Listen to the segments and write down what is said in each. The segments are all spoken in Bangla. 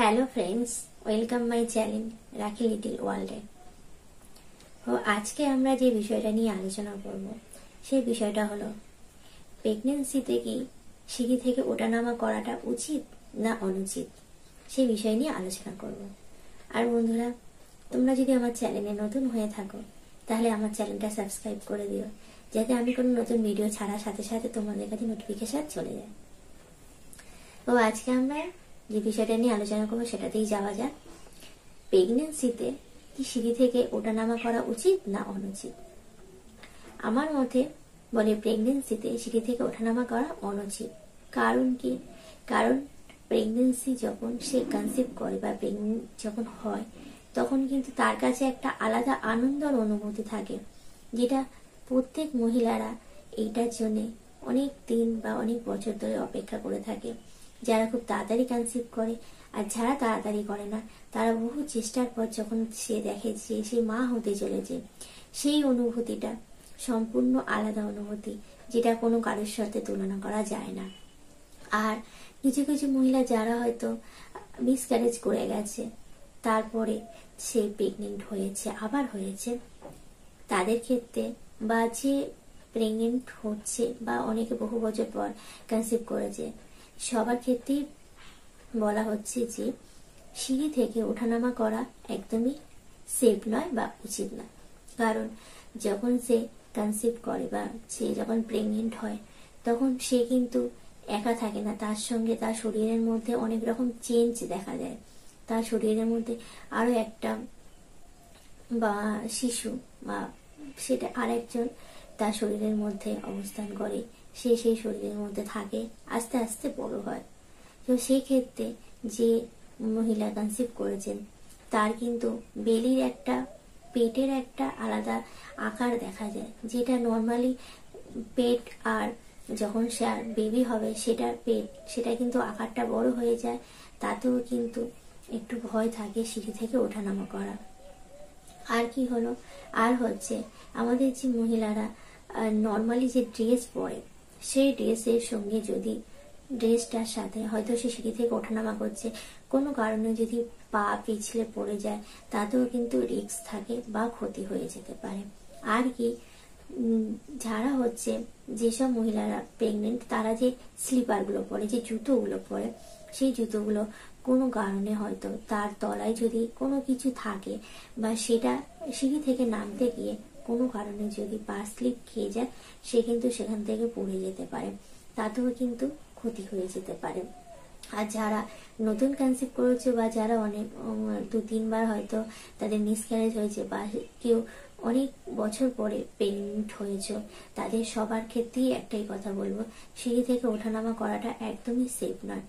Hello friends, welcome my channel রাখি লিটল ওয়ার্ল্ডে। তো আজকে আমরা যে বিষয়টা নিয়ে আলোচনা করব সেই বিষয়টা হলো প্রেগনেন্সিতে কি সিঁড়ি থেকে ওঠানামা করাটা উচিত না অনুচিত, সেই বিষয় নিয়ে আলোচনা করব। আর বন্ধুরা, তোমরা যদি আমার চ্যানেলে নতুন হয়ে থাকো তাহলে আমার চ্যানেলটা সাবস্ক্রাইব করে দিও, যাতে আমি কোনো নতুন ভিডিও ছাড়ার সাথে সাথে তোমাদের কাছে নোটিফিকেশন চলে যায়। তো আজকে আমরা যে বিষয়টা নিয়ে আলোচনা করবো সেটাতেই যাওয়া যাক। প্রেগনেন্সিতে কি সিঁড়ি থেকে ওঠানামা করা উচিত না অনুচিত? আমার মতে বলে প্রেগনেন্সিতে সিঁড়ি থেকে ওঠানামা করা অনুচিত। কারণ কি? কারণ প্রেগনেন্সি যখন সে কনসিভ করে বা প্রেগনেন্ট যখন হয় তখন কিন্তু তার কাছে একটা আলাদা আনন্দের অনুভূতি থাকে, যেটা প্রত্যেক মহিলারা এইটার জন্য অনেক দিন বা অনেক বছর ধরে অপেক্ষা করে থাকে। যারা খুব তাড়াতাড়ি কনসিভ করে আর যারা তাড়াতাড়ি করে না, তারা বহু চেষ্টার পর যখন সে দেখে যে সে মা হতে চলেছে, সেই অনুভূতিটা সম্পূর্ণ আলাদা অনুভূতি, যেটা কোনো কারোর সাথে তুলনা করা যায় না। আর কিছু কিছু মহিলা যারা হয়তো মিসক্যারেজ করে গেছে, তারপরে সে প্রেগনেন্ট হয়েছে, আবার হয়েছে, তাদের ক্ষেত্রে বা যে প্রেগনেন্ট হচ্ছে বা অনেকে বহু বছর পর কনসিভ করেছে, সবার ক্ষেত্রেই বলা হচ্ছে যে সিঁড়ি থেকে ওঠানামা করা একদমই সেফ নয় বা উচিত নয়। কারণ যখন সে কনসিভ করে বা সে যখন প্রেগনেন্ট হয় তখন সে কিন্তু একা থাকে না, তার সঙ্গে তার শরীরের মধ্যে অনেক রকম চেঞ্জ দেখা যায়। তার শরীরের মধ্যে আরো একটা বা শিশু বা সেটা আরেকজন তার শরীরের মধ্যে অবস্থান করে, সে সেই শরীরের মধ্যে থাকে, আস্তে আস্তে বড় হয়। তো সেই ক্ষেত্রে যে মহিলা কনসিভ করেছেন তার কিন্তু বেলির একটা, পেটের একটা আলাদা আকার দেখা যায়, যেটা নর্মালি পেট আর যখন সে আর বেবি হবে সেটার পেট, সেটা কিন্তু আকারটা বড় হয়ে যায়। তাতেও কিন্তু একটু ভয় থাকে সিঁড়ি থেকে ওঠানামা করা। আর কি হলো, আর হচ্ছে আমাদের যে মহিলারা নর্মালি যে ড্রেস পরে, সেই ড্রেসের সঙ্গে যদি ড্রেসটার সাথে হয়তো সে সিঁড়ি থেকে ওঠানামা করছে, কোনো কারণে যদি পা পিছলে পড়ে যায়, তাতেও কিন্তু রিস্ক থাকে বা ক্ষতি হয়ে যেতে পারে। আর কি, যারা হচ্ছে যেসব মহিলারা প্রেগনেন্ট, তারা যে স্লিপারগুলো পরে, যে জুতোগুলো পরে, সেই জুতোগুলো কোনো কারণে হয়তো তার তলায় যদি কোনো কিছু থাকে বা সেটা সিঁড়ি থেকে নামতে গিয়ে কোনো কারণে যদি পা স্লিপ খেয়ে যায়, সে কিন্তু সেখান থেকে পড়ে যেতে পারে, তাতেও কিন্তু ক্ষতি হয়ে যেতে পারে। আর যারা নতুন কনসিভ করেছে বা যারা অনেক 2-3 বার হয়তো তাদের মিসক্যারেজ হয়েছে বা কেউ অনেক বছর পরে প্রেগনেন্ট হয়েছে, তাদের সবার ক্ষেত্রেই একটাই কথা বলবো, সিঁড়ি থেকে ওঠানামা করাটা একদমই সেফ নয়।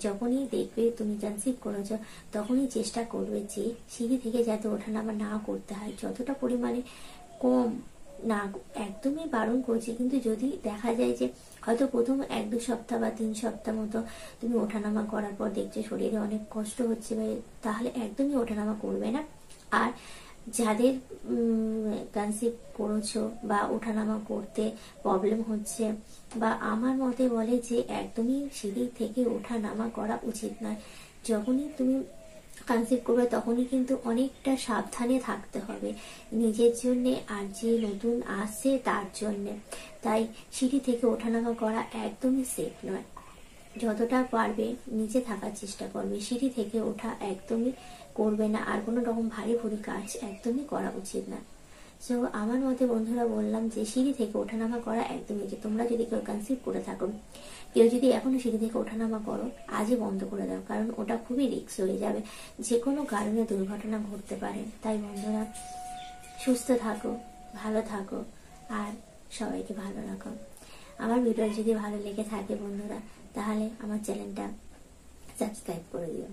যখনই দেখবে তুমি কনসিভ করেছো তখনই চেষ্টা করবে যে সিঁড়ি থেকে যাতে ওঠানামা না করতে হয়, যতটা পরিমাণে কম না, একদমই বারণ করছি। কিন্তু যদি দেখা যায় যে হয়তো প্রথম 1-2 সপ্তাহ বা 3 সপ্তাহ মতো তুমি ওঠানামা করার পর দেখছো শরীরে অনেক কষ্ট হচ্ছে, তাহলে একদমই ওঠানামা করবে না। আর যাদের কনসিভ করেছো বা ওঠানামা করতে প্রবলেম হচ্ছে, বা আমার মতে বলে যে একদমই সিঁড়ি থেকে ওঠানামা করা উচিত নয়। যখনই তুমি কনসিভ করবে তখনই কিন্তু অনেকটা সাবধানে থাকতে হবে নিজের জন্য আর যে নতুন আসছে তার জন্য। তাই সিঁড়ি থেকে ওঠানামা করা একদমই সেফ নয়। যতটা পারবে নিচে থাকার চেষ্টা করবে, সিঁড়ি থেকে ওঠা একদমই করবে না। আর কোনো রকম ভারী ভুরি কাজ একদমই করা উচিত না। সো আমার মতে বন্ধুরা বললাম যে সিঁড়ি থেকে ওঠানামা করা একদমই, যে তোমরা যদি কেউ কনসিভ করে থাকো, কেউ যদি এখনো সিঁড়ি থেকে ওঠানামা করো, আজই বন্ধ করে দাও, কারণ ওটা খুবই রিস্ক হয়ে যাবে, যে কোনো কারণে দুর্ঘটনা ঘটতে পারে। তাই বন্ধুরা, সুস্থ থাকো, ভালো থাকো আর সবাইকে ভালো রাখো। আমার ভিডিও যদি ভালো লেগে থাকে বন্ধুরা, তাহলে আমার চ্যানেলটা সাবস্ক্রাইব করে দিও।